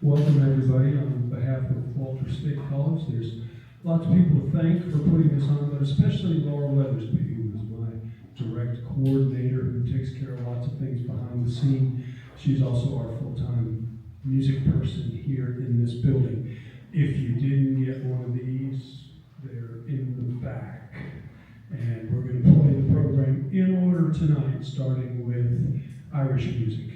Welcome everybody on behalf of Walter State College. There's lots of people to thank for putting this on, but especially Laura Weathersby, who is my direct coordinator who takes care of lots of things behind the scene. She's also our full-time music person here in this building. If you didn't get one of these, they're in the back. And we're going to play the program in order tonight, starting with Irish music.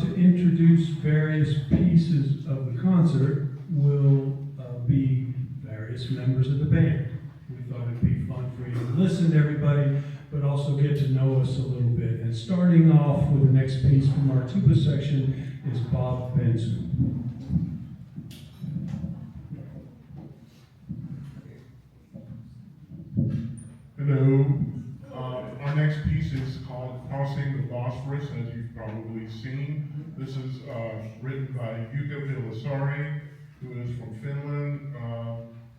to introduce various pieces of the concert will be various members of the band. We thought it'd be fun for you to listen to everybody, but also get to know us a little bit. And starting off with the next piece from our tuba section is Bob Benson. Hello. Our next piece is called Crossing the Bosphorus, as you've probably seen. This is written by Jukka Villasari, who is from Finland.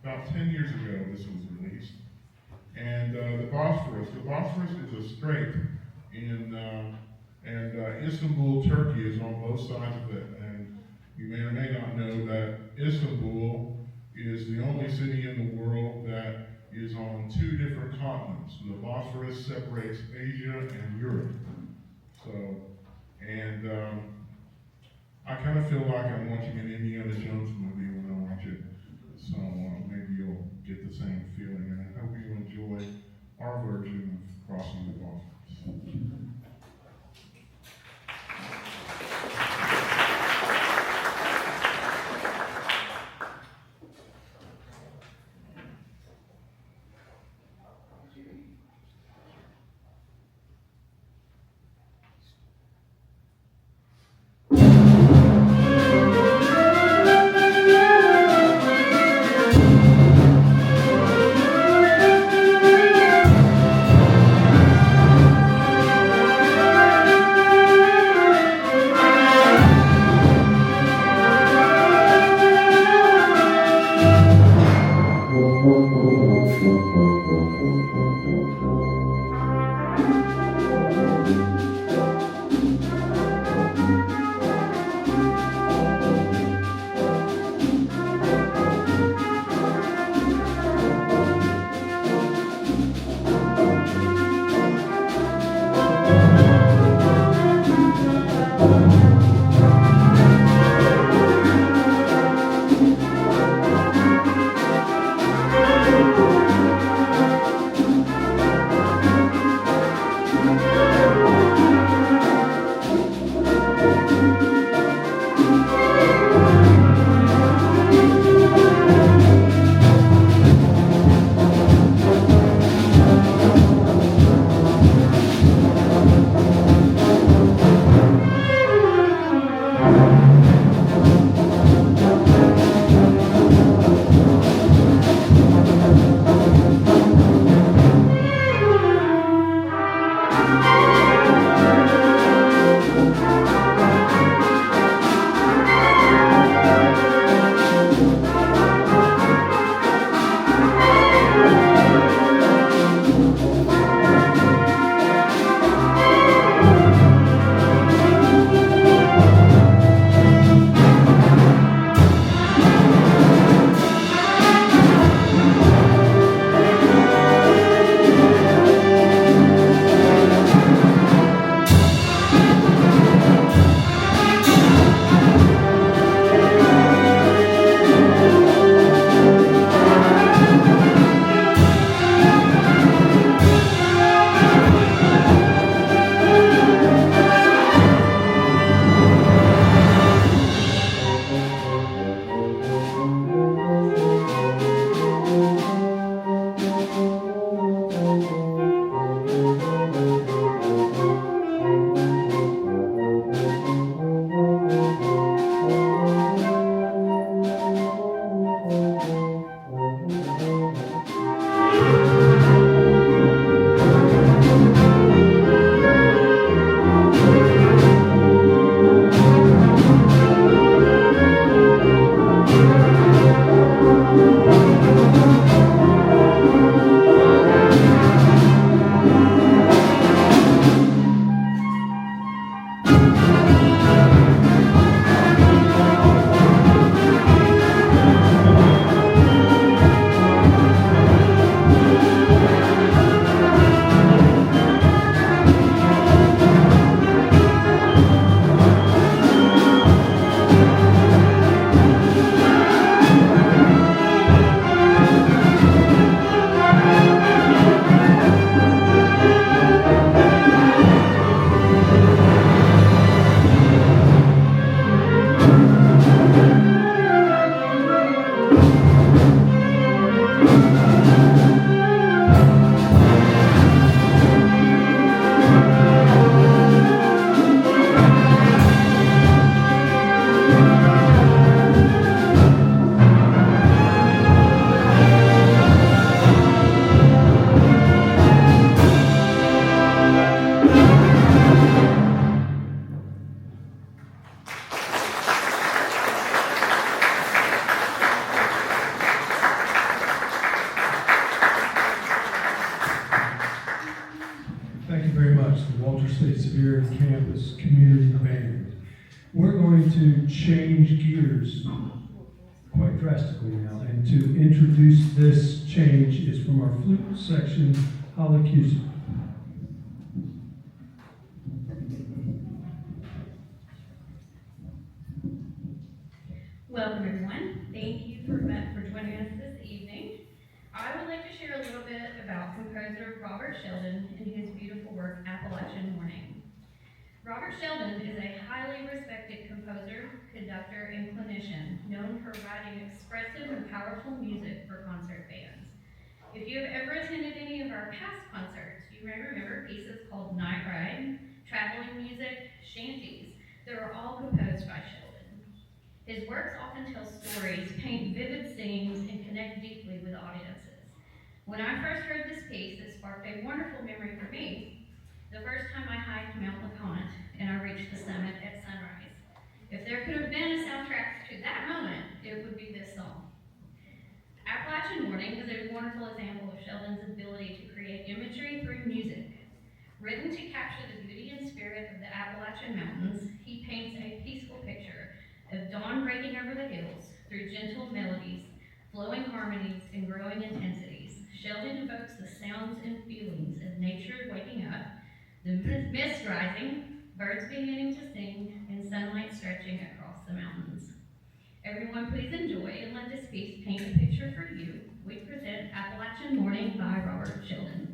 About 10 years ago, this was released. And the Bosphorus is a strait in, Istanbul, Turkey is on both sides of it. And you may or may not know that Istanbul is the only city in the world that is on 2 different continents. The Bosphorus separates Asia and Europe. So, and I kind of feel like I'm watching an Indiana Jones movie when I watch it. So maybe you'll get the same feeling, and I hope you enjoy our version of Crossing the Bosphorus. gears quite drastically now. And to introduce this change is from our flute section, Holly Cusick. Welcome, everyone. Thank you for joining us this evening. I would like to share a little bit about composer Robert Sheldon and his beautiful work, Appalachian Morning. Robert Sheldon is a highly respected composer, conductor, and clinician known for writing expressive and powerful music for concert bands. If you have ever attended any of our past concerts, you may remember pieces called Night Ride, Traveling Music, Shanties that are all composed by Sheldon. His works often tell stories, paint vivid scenes, and connect deeply with audiences. When I first heard this piece, it sparked a wonderful memory for me. The first time I hiked Mount LeConte and I reached the summit at sunrise. If there could have been a soundtrack to that moment, it would be this song. Appalachian Morning is a wonderful example of Sheldon's ability to create imagery through music. Written to capture the beauty and spirit of the Appalachian Mountains, he paints a peaceful picture of dawn breaking over the hills through gentle melodies, flowing harmonies, and growing intensities. Sheldon evokes the sounds and feelings of nature waking up, the mist rising, birds beginning to sing, and sunlight stretching across the mountains. Everyone please enjoy and let this piece paint a picture for you. We present Appalachian Morning by Robert Sheldon.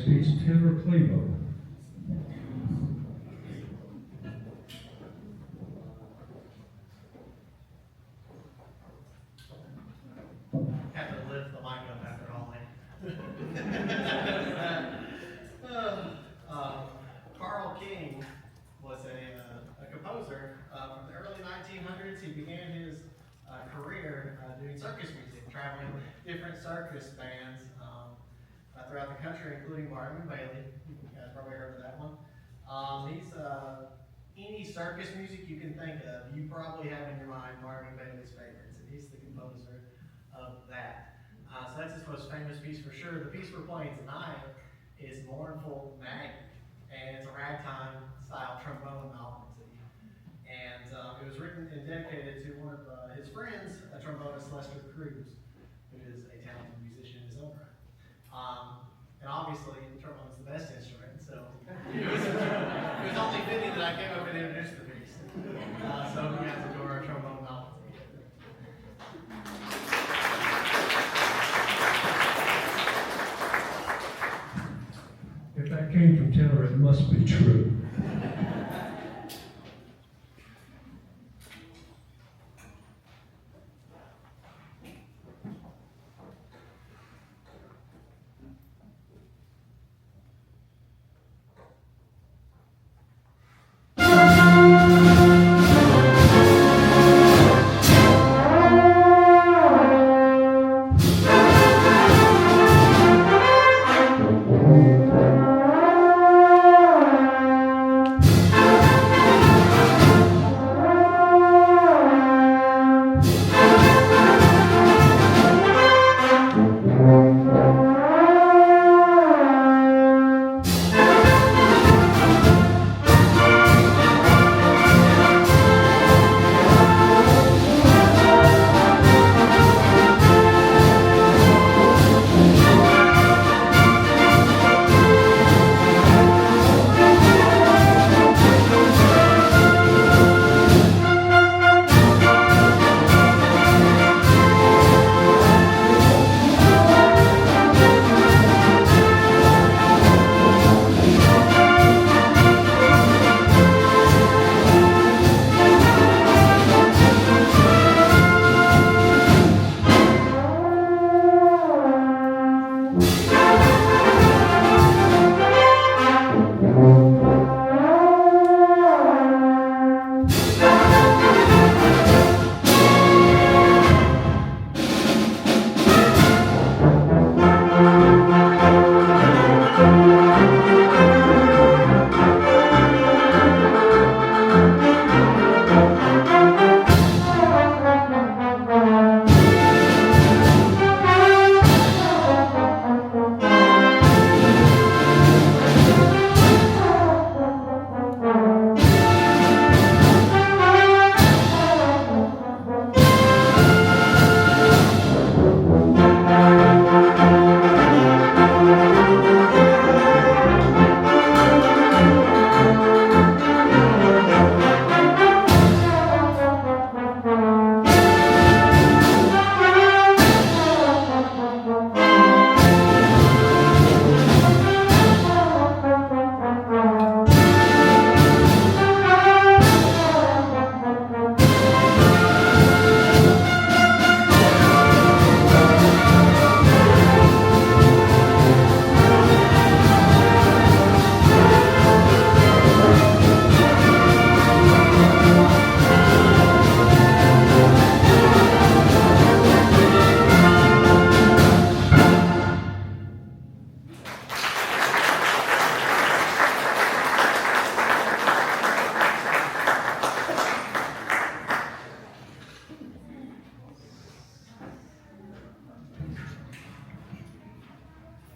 speaks Tanner Clabo. Have to lift the mic up after all Carl King was a composer from the early 1900s. He began his career doing circus music, traveling with different circus bands throughout the country, including Barnum and Bailey. You guys probably heard of that one. He's any circus music you can think of, you probably have in your mind Barnum and Bailey's favorites, and he's the composer of that. So that's his most famous piece for sure. The piece we're playing tonight is Mournful Maggie, and it's a ragtime style trombone novelty. And it was written and dedicated to one of his friends, a trombonist, Lester Cruz, who is a talented musician in his own right. And obviously, the trombone is the best instrument, so it was only fitting that I came up and introduced the piece. So we got to do our trombone novelty. If that came from Tanner, it must be true.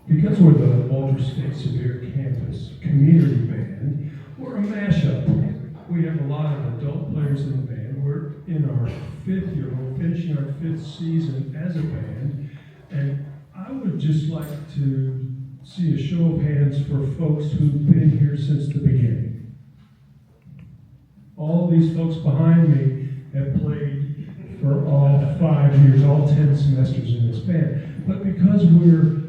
Because we're the Walter State Sevier Campus Community Band, we're a mashup. We have a lot of adult players in the band. We're in our 5th year. We're finishing our 5th season as a band. And I would just like to see a show of hands for folks who've been here since the beginning. All these folks behind me have played for all 5 years, all 10 semesters in this band. But because we're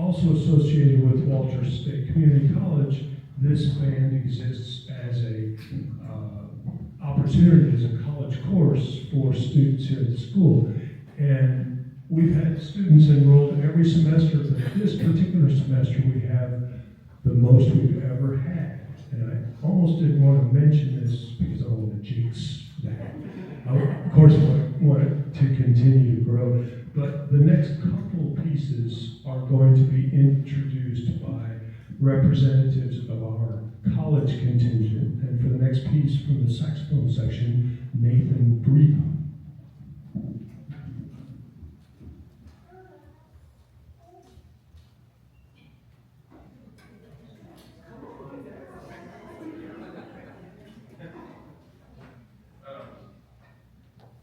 Also associated with Walter State Community College, this band exists as a opportunity, as a college course for students here at the school. And we've had students enrolled every semester, but this particular semester we have the most we've ever had. And I almost didn't want to mention this because I don't want to jinx that. I, of course, want it to continue to grow. But the next couple pieces are going to be introduced by representatives of our college contingent. And for the next piece from the saxophone section, Nathan Breeden.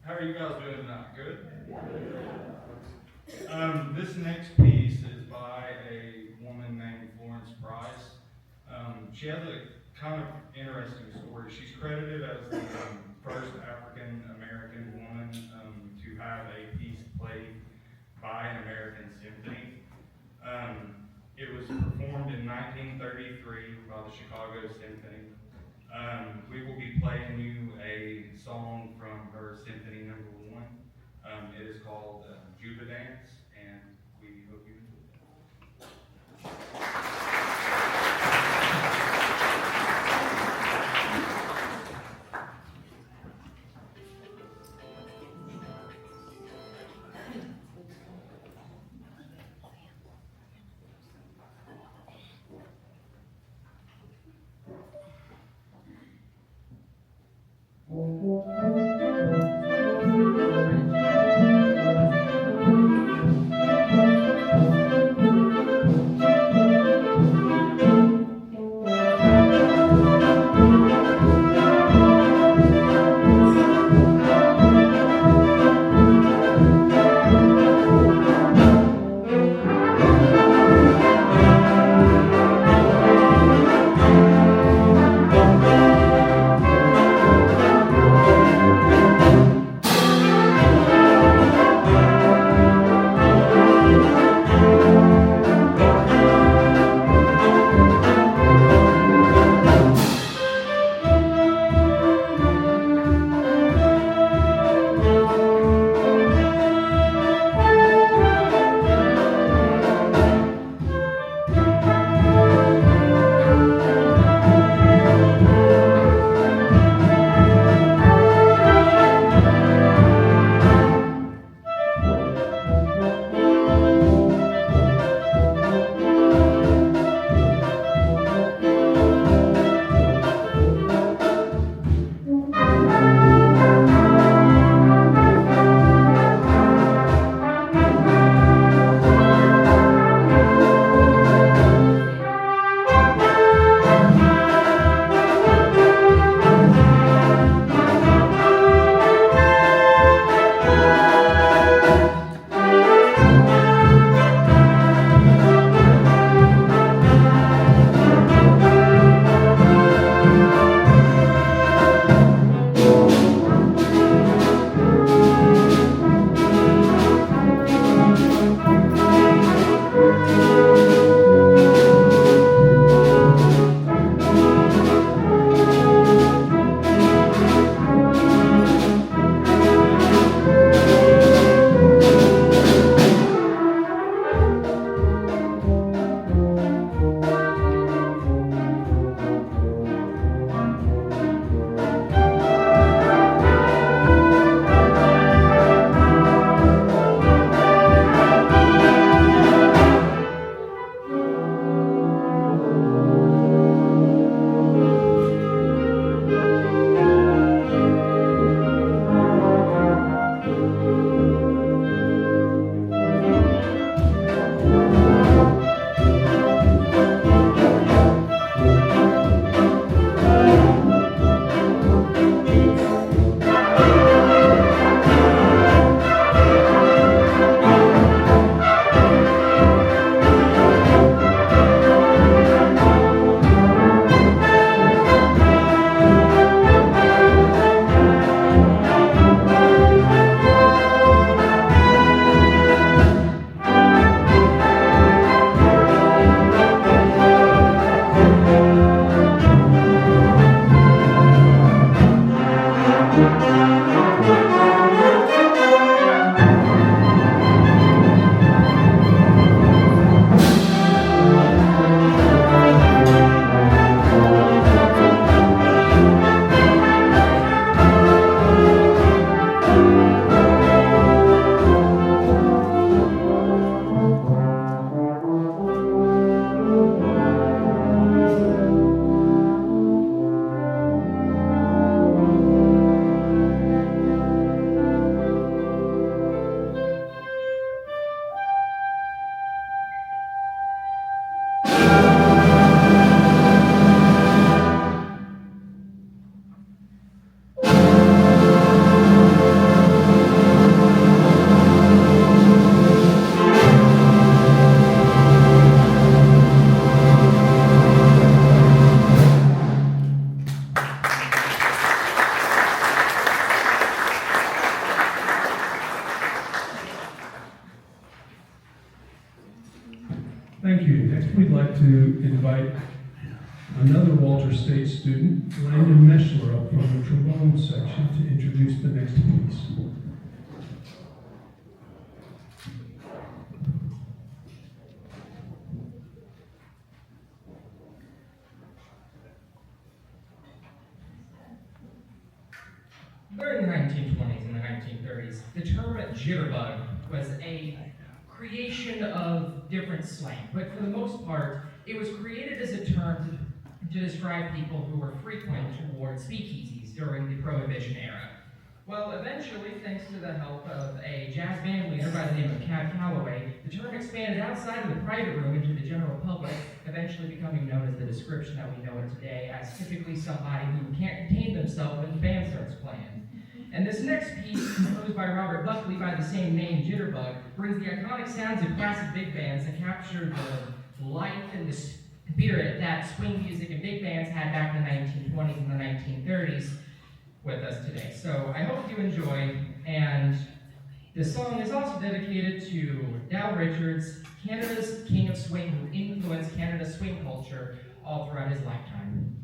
How are you guys doing tonight? Good? This next piece is by a woman named Florence Price. She has a kind of interesting story. She's credited as the first African American woman to have a piece played by an American symphony. It was performed in 1933 by the Chicago Symphony. We will be playing you a song from her Symphony No. 1. It is called Juba Dance, and we hope you enjoy it. another Walter State student, Landon Meschler, up from the trombone section to introduce the next piece. During the 1920s and the 1930s, the term jitterbug was a creation of different slang, but for the most part, it was created as a term to describe people who were frequent towards speakeasies during the Prohibition era. Well, eventually, thanks to the help of a jazz band leader by the name of Cab Calloway, the term expanded outside of the private room into the general public, eventually becoming known as the description that we know it today as typically somebody who can't contain themselves when the band starts playing. And this next piece, composed by Robert Buckley by the same name, Jitterbug, brings the iconic sounds of classic big bands that capture the life and the spirit that swing music and big bands had back in the 1920s and the 1930s with us today. So I hope you enjoy, and this song is also dedicated to Dal Richards, Canada's king of swing, who influenced Canada's swing culture all throughout his lifetime.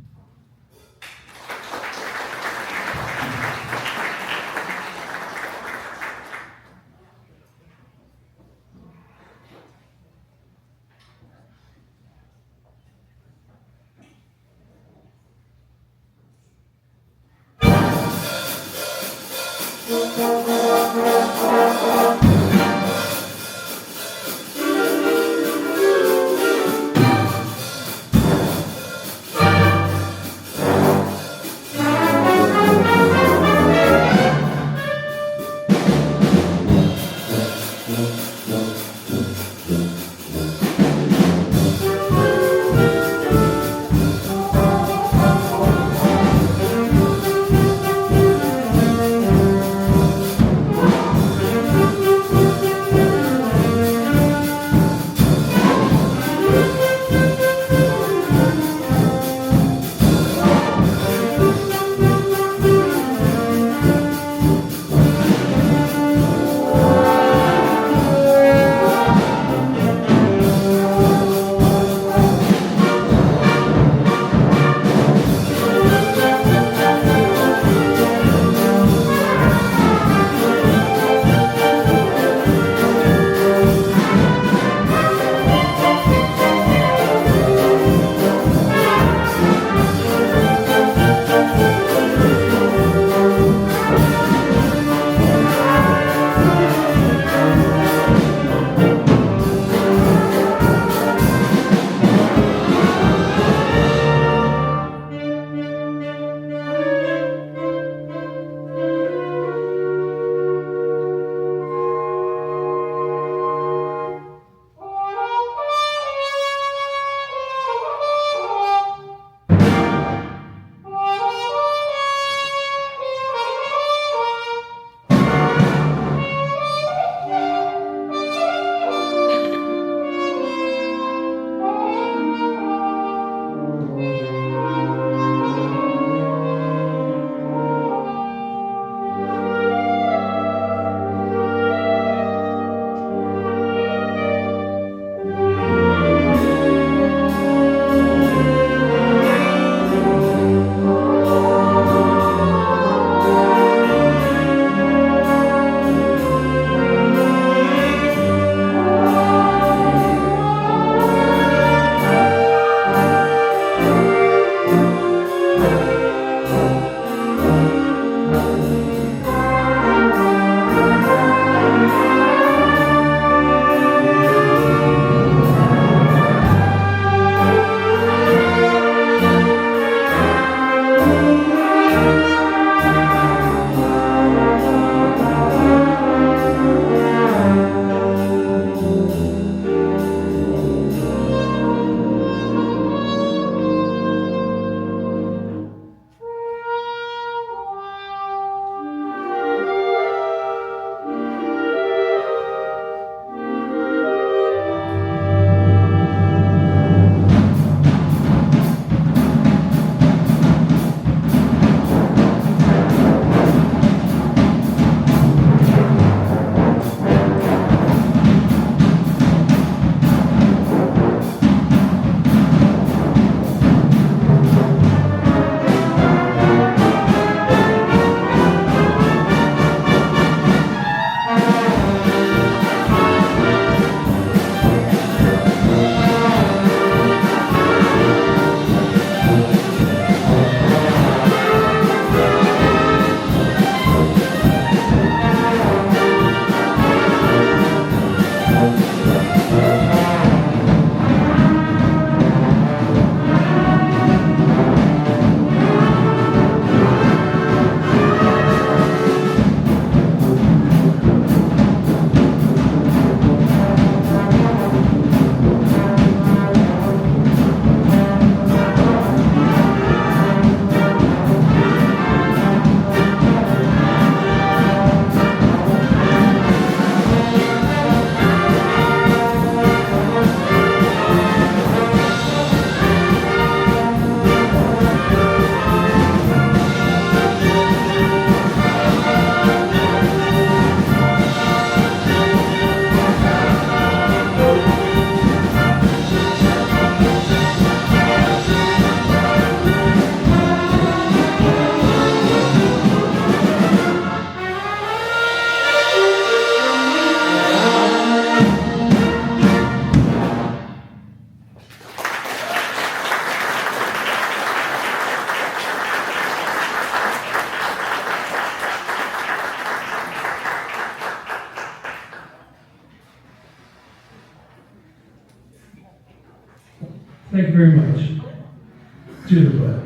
Jitterbug.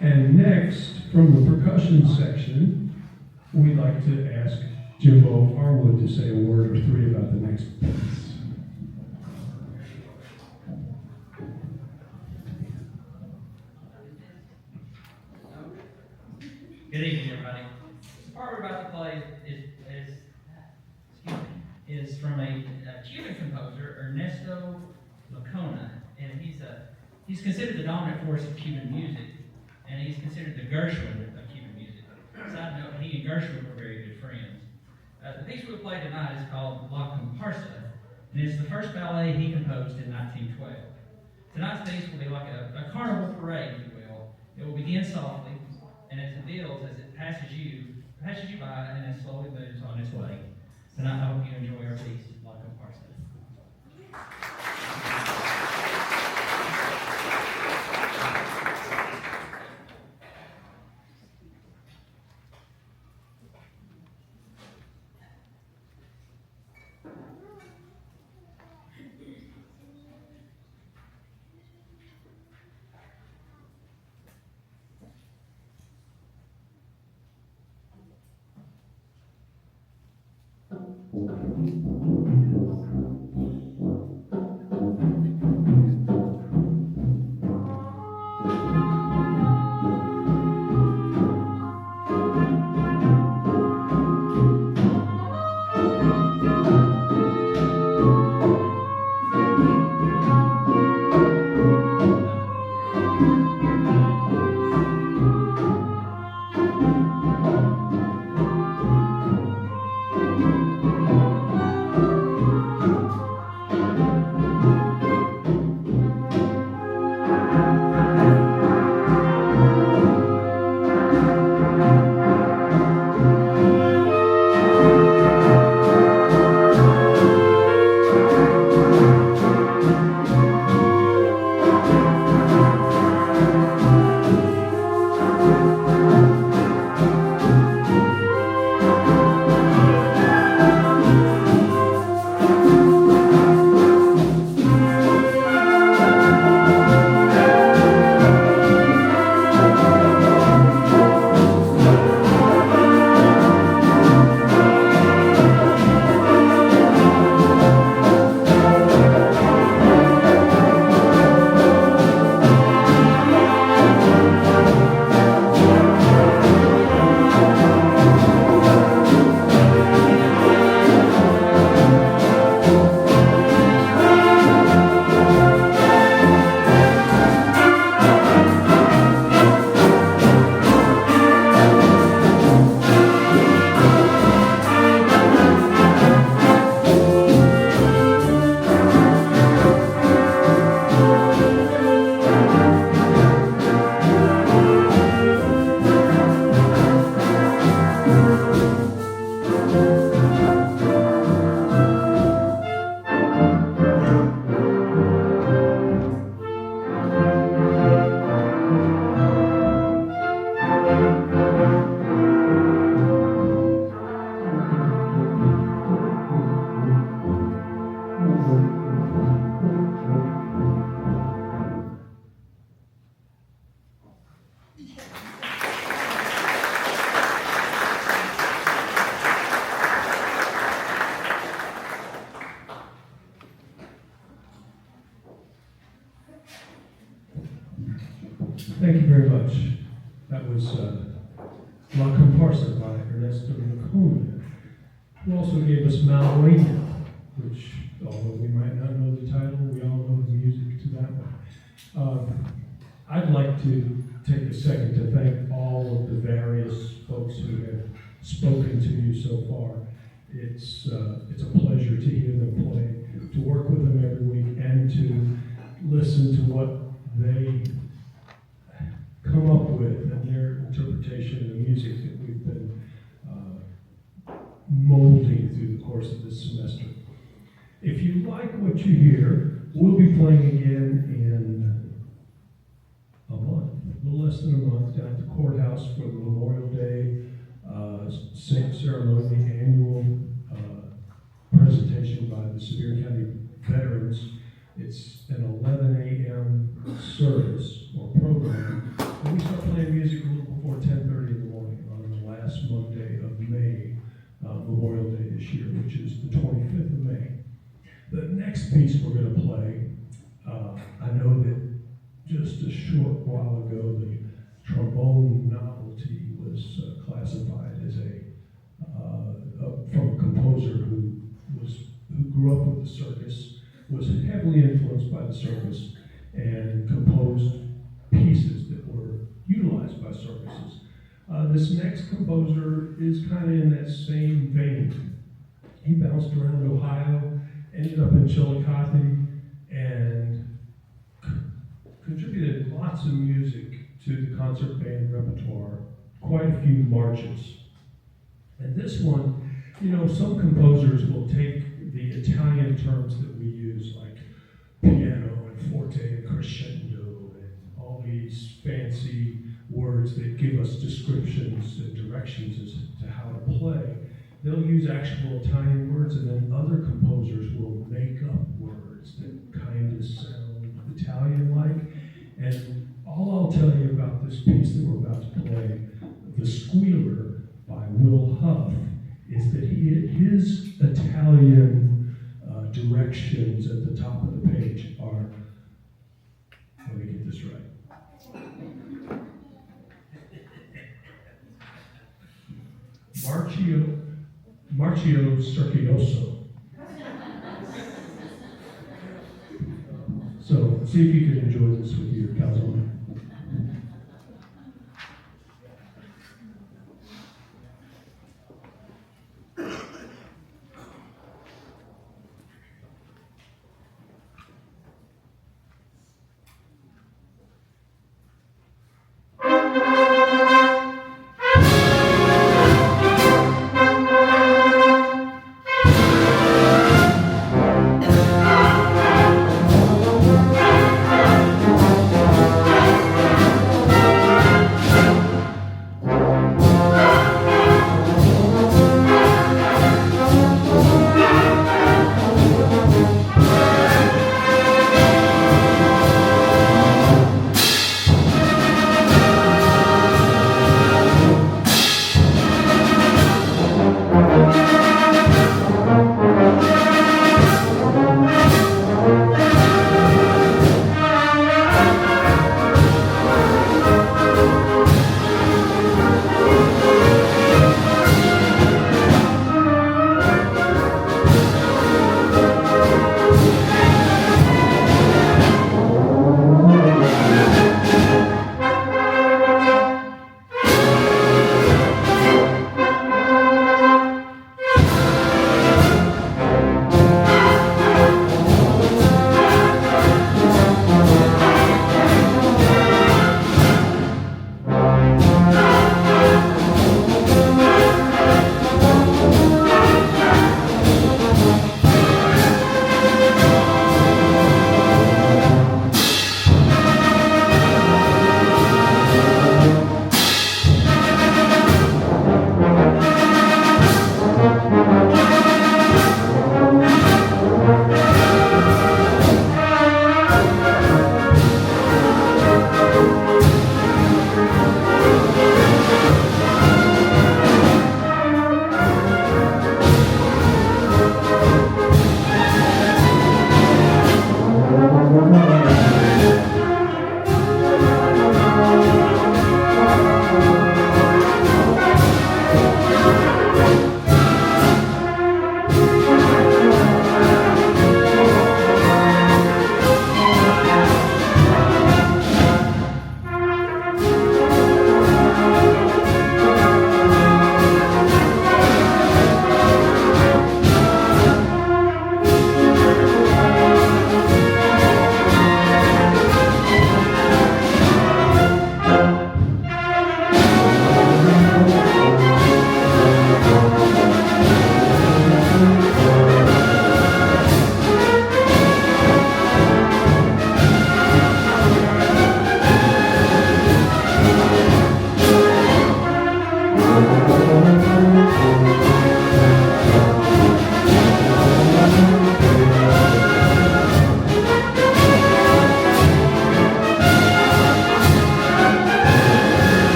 And next, from the percussion section, we'd like to ask Jimbo Harwood to say a word or three about the next piece. Good evening, everybody. The part we're about to play is from a Cuban composer, Ernesto Lacona, and he's considered the dominant force of Cuban music, and he's considered the Gershwin of Cuban music. Side note, he and Gershwin were very good friends. The piece we'll play tonight is called La Comparsa, and it's the first ballet he composed in 1912. Tonight's piece will be like a carnival parade, if you will. It will begin softly, and it builds as it passes you by, and then slowly moves on its way. Tonight, I hope you enjoy our piece, La Comparsa. Thank you very much. That was La Comparsa by Ernesto Lacona, who also gave us Malagueña, which, although we might not know the title, we all know the music to that one. I'd like to take a second to thank all of the various folks who have spoken to you so far. It's a pleasure to hear them play, to work with them every week, and to listen to what they come up with and their interpretation of the music that we've been molding through the course of this semester. If you like what you hear, we'll be playing again in a month, a little less than a month, down at the courthouse for the Memorial Day ceremony, annual presentation by the Sevier County Veterans. It's an 11 a.m. service or a short while ago, the trombone novelty was classified as from a composer who grew up with the circus, was heavily influenced by the circus, and composed pieces that were utilized by circuses. This next composer is kind of in that same vein. He bounced around Ohio, ended up in Chillicothe, and contributed lots of music to the concert band repertoire, quite a few marches. And this one, you know, some composers will take the Italian terms that we use, like piano and forte and crescendo, and all these fancy words that give us descriptions and directions as to how to play. They'll use actual Italian words, and then other composers will make up words that kind of sound Italian-like. And all I'll tell you about this piece that we're about to play, The Squealer by Will Huff, is that his Italian directions at the top of the page are, let me get this right. Marcio Circuitoso. So see if you can enjoy this with your calzone.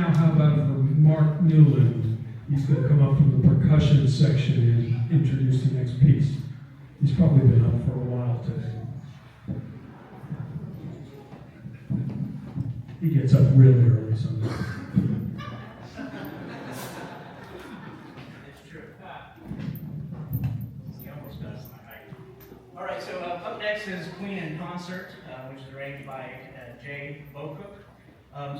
now, how about for Mark Newland? He's going to come up from the percussion section and introduce the next piece. He's probably been up for a while today. He gets up really early sometimes. It's true. He almost does my height. All right, so up next is Queen in Concert, which is arranged by Jay Bocook.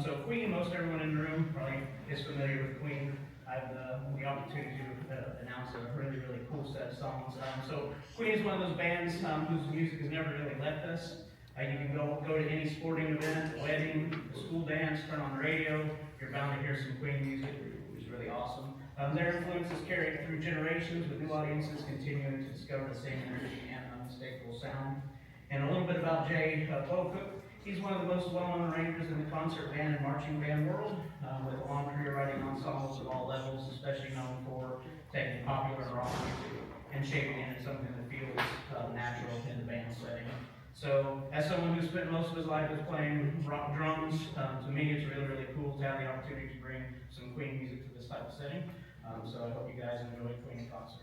So Queen, most everyone in the room probably is familiar with Queen. I have the opportunity to announce a really, really cool set of songs. So Queen is one of those bands whose music has never really left us. You can go to any sporting event, wedding, school dance, turn on the radio, you're bound to hear some Queen music, which is really awesome. Their influence is carried through generations, with new audiences continuing to discover the same energy and unmistakable sound. And a little bit about Jay Bocook. He's one of the most well-known arrangers in the concert band and marching band world, with a long career writing ensembles of all levels, especially known for taking popular rock music and shaping it into something that feels natural in the band setting. So, as someone who spent most of his life with playing rock drums, to me it's really, really cool to have the opportunity to bring some Queen music to this type of setting. So I hope you guys enjoy Queen in concert.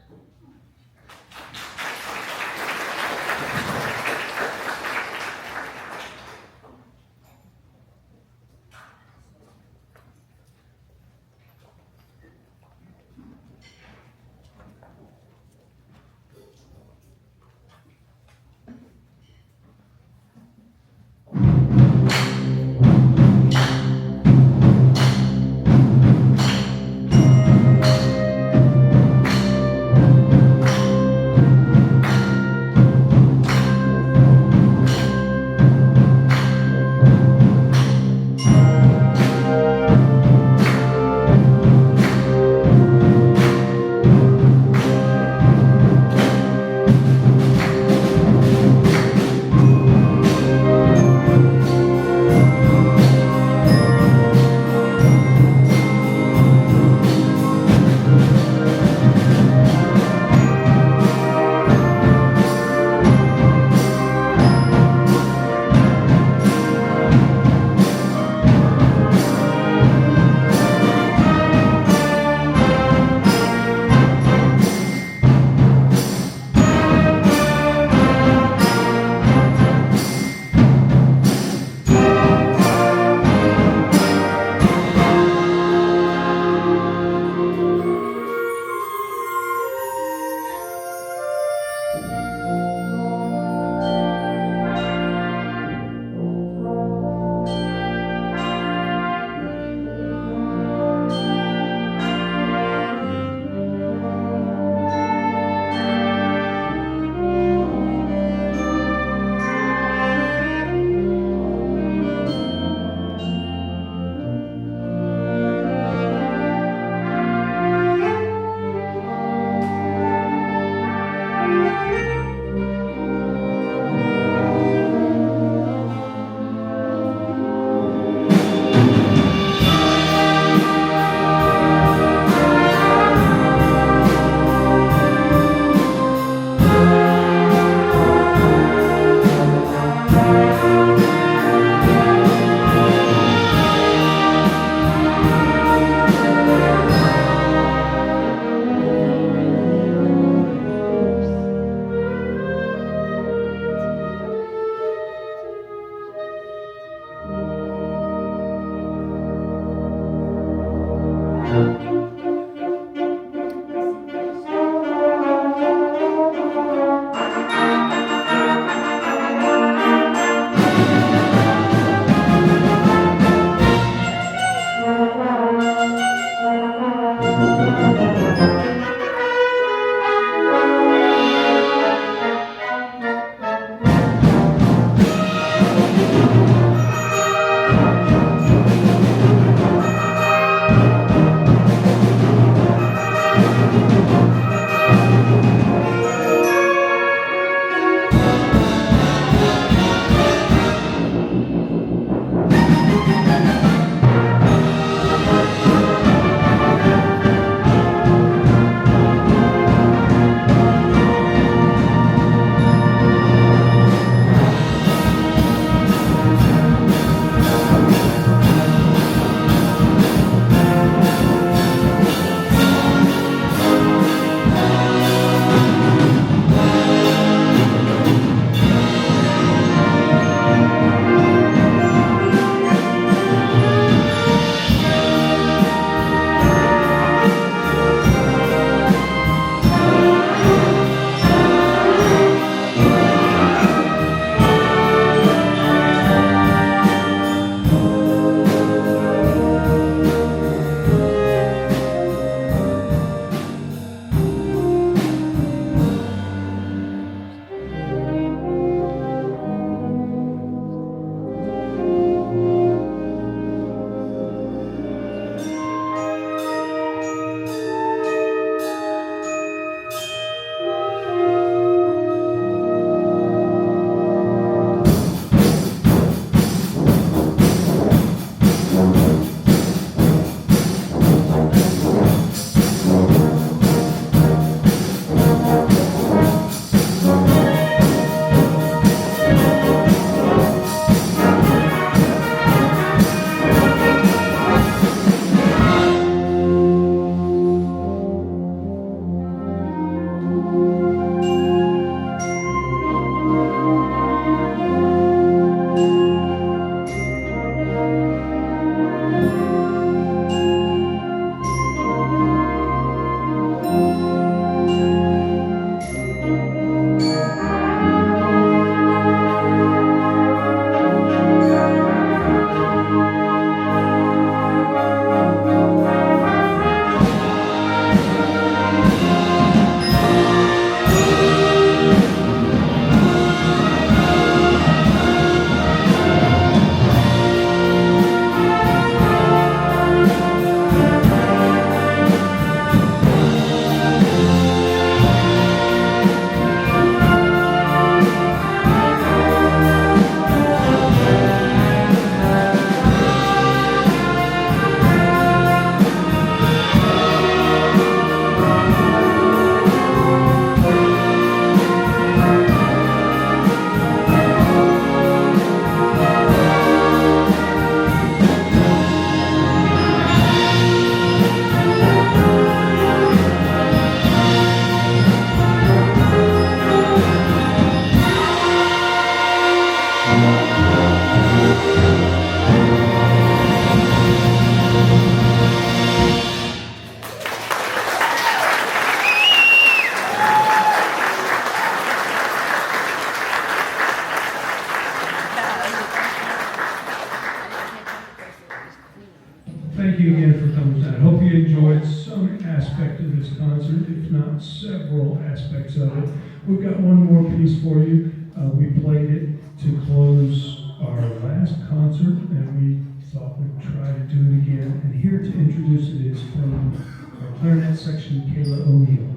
for coming tonight. I hope you enjoyed some aspect of this concert, if not several aspects of it. We've got one more piece for you. We played it to close our last concert, and we thought we'd try to do it again. And here to introduce it is from our clarinet section, Kayla O'Neill.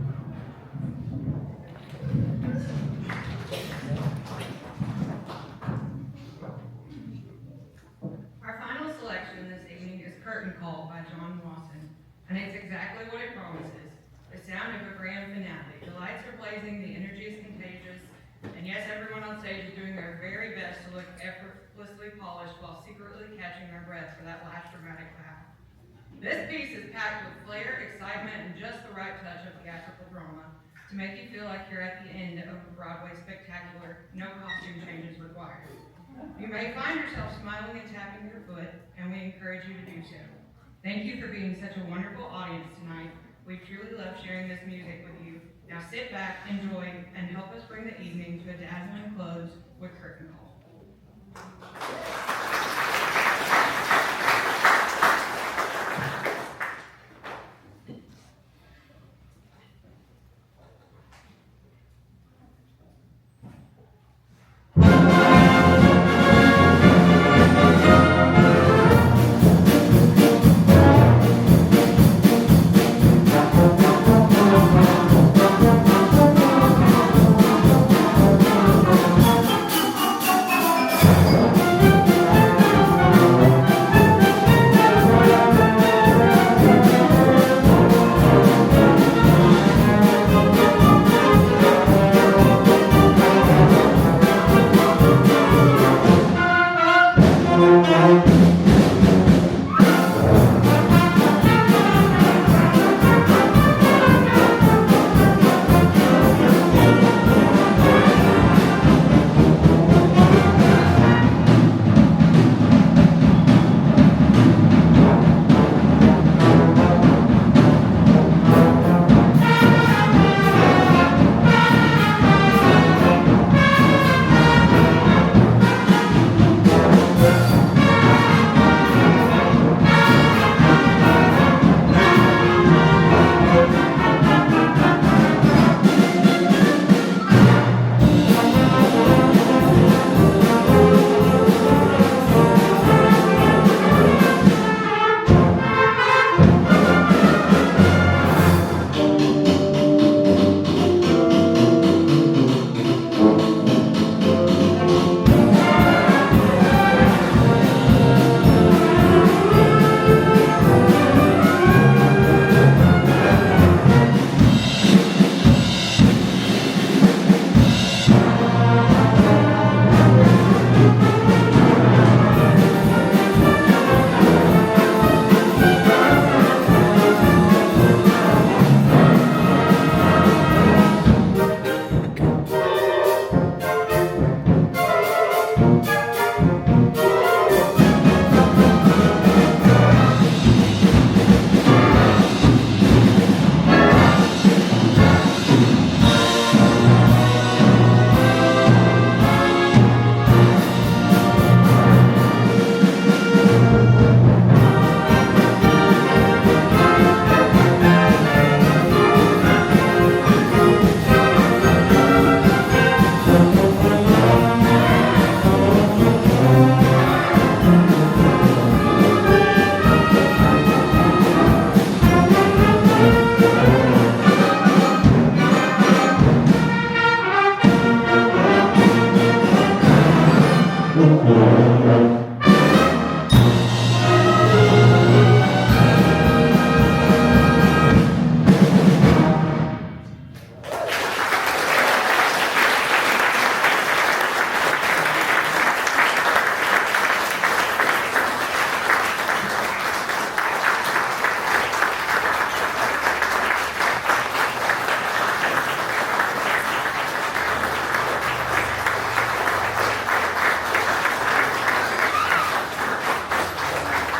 Our final selection this evening is Curtain Call by John Wasson, and it's exactly what it promises, the sound of a grand finale. The lights are blazing, the energy is contagious, and yes, everyone on stage is doing their very best to look effortlessly polished while secretly catching their breath for that last dramatic bow. This piece is packed with flair, excitement, and just the right touch of theatrical drama to make you feel like you're at the end of a Broadway spectacular, no costume changes required. You may find yourself smiling and tapping your foot, and we encourage you to do so. Thank you for being such a wonderful audience tonight. We truly love sharing this music with you. Now sit back, enjoy, and help us bring the evening to a dazzling close with Curtain Call.